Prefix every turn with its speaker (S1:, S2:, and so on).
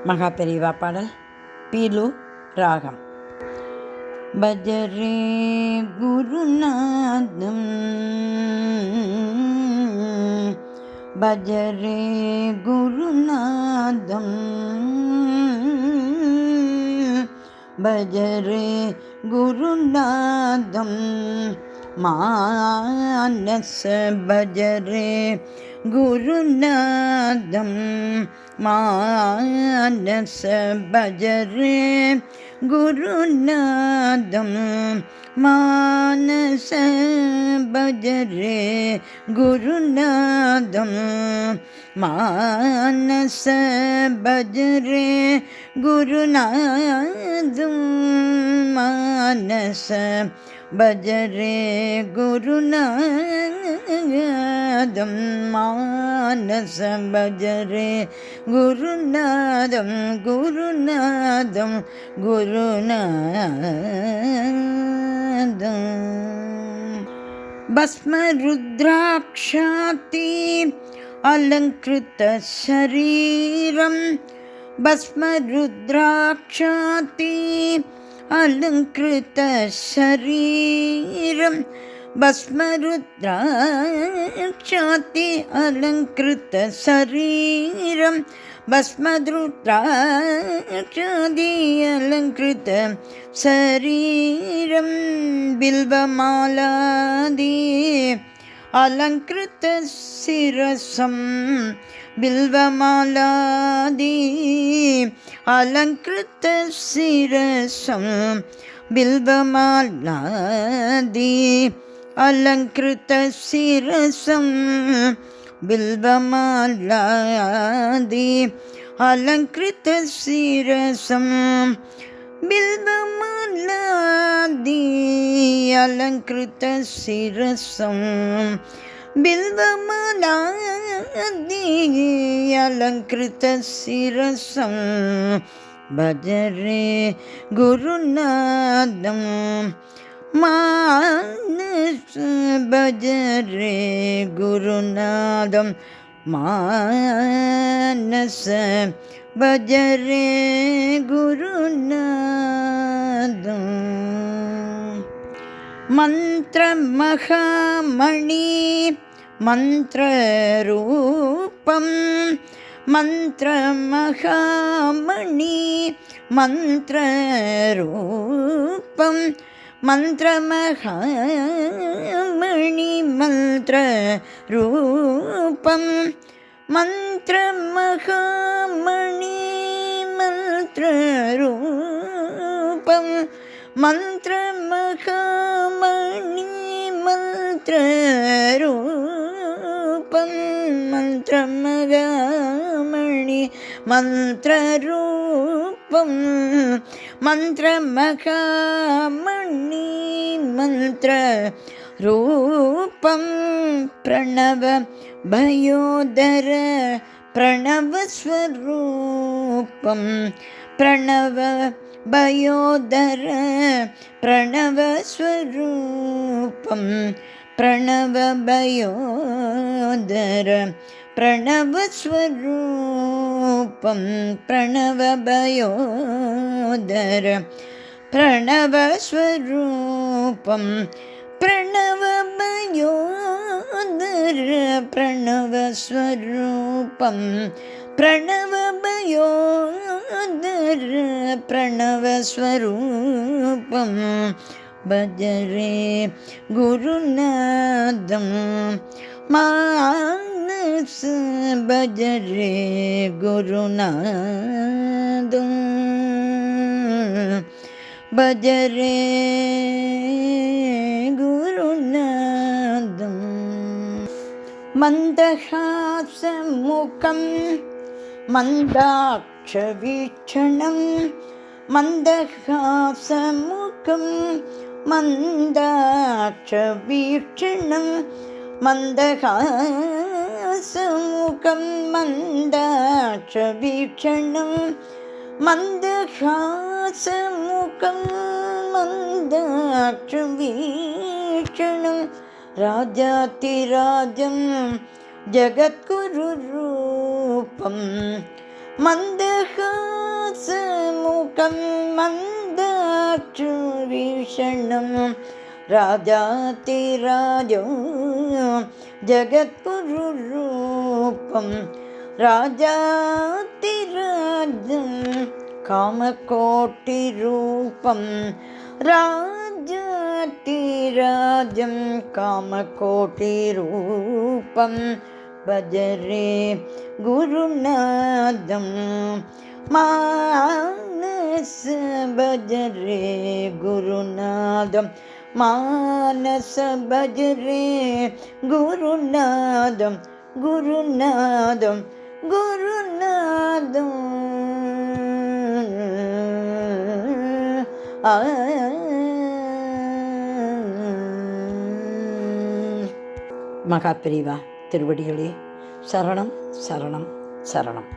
S1: மகாபெரிவா பாடல் பீலு ராகம். பஜரே குருநாதம் பஜரே குருநாதம் பஜரே குருநாதம் மானச பஜரே குருநாதம் மானச பஜரே குருநாதம் மானச பஜரே குருநாதம் மானச பஜரே குருநாதம் மானச பஜரே குருநாதம் மானச பஜரே குருநாதம் குருநாதம் குருநாதம். பஸ்மருத்ராக்ஷாதி அலங்கிருத சரீரம் பஸ்மருத்ராக்ஷாதி அலங்கிருத சரீரம் பஸ்மருத்ராக்ஷாதி அலங்கிருத சரீரம் பஸ்மருத்ராக்ஷாதி அலங்கிருத சரீரம் பில்வமாலாதி அலங்கிருத சிரசம் பில்வமாலாதி அலங்கிருத சிரசம் பில்வமாலாதி அலங்கிருத சிரசம் பில்வமாலாதி அலங்கிருத சிரசம் பில்வமாலாதி அலங்கிருத சிரசம் பில்வமாலாதி அலங்கிருத சிரசம் பஜரே குருநாதம் மானச பஜரே குருநாதம் மானச பஜரே குருநாதம். மந்திர மகாமணி மந்திரரூபம் மந்திர மகாமணி மந்திரரூபம் மந்திர மகாமணி மந்திரரூபம் மந்திர மகாமணி மந்திரரூபம் மந்திர மகாமணி மந்திரரூபம் மந்திர மகாமணி மந்திரரூபம் மந்திர மகாமணி மந்திரரூபம் பிரணவ பயோதர பிரணவஸ்வரூபம் பிரணவ பயோதர பிரணவஸ்வரூபம் பிரணவ பயோதர பிரணவஸ்வரூபம் பிரணவ பயோதர பிரணவஸ்வரூபம் பிரணவ பயோதர பிரணவஸ்வரூபம் பிரணவ பயோதர பிரணவஸ்வரூபம் பஜரே குருநாதம் மானச பஜரே குருநாதம் பஜரே குருநாதம். மந்தஹாசமுகம் மந்தாக்ஷவீக்ஷணம் மந்தஹாசமுகம் மந்தாக்ஷவீக்ஷணம் மந்தஹாசமுகம் மந்தாக்ஷவீக்ஷணம் மந்தஹாசமுகம் மந்தாக்ஷவீக்ஷணம் ராஜாதிராஜம் ஜகத்குரு ரூபம் மந்தஹாசமுகம் மாசமுகம் மந்தாட்சுவீஷணம் ராஜாதிராஜம் ஜகத்குருரூபம் ராஜாதிராஜம் காமகோட்டிரூபம் ராஜாதிராஜம் காமகோட்டிரூபம் பஜரே குருநாதம் மானச பஜரே குருநாதம் மானச பஜரே குருநாதம் குருநாதம் குருநாதம் மகாபிரிவா திருவடிகளே சரணம் சரணம் சரணம்.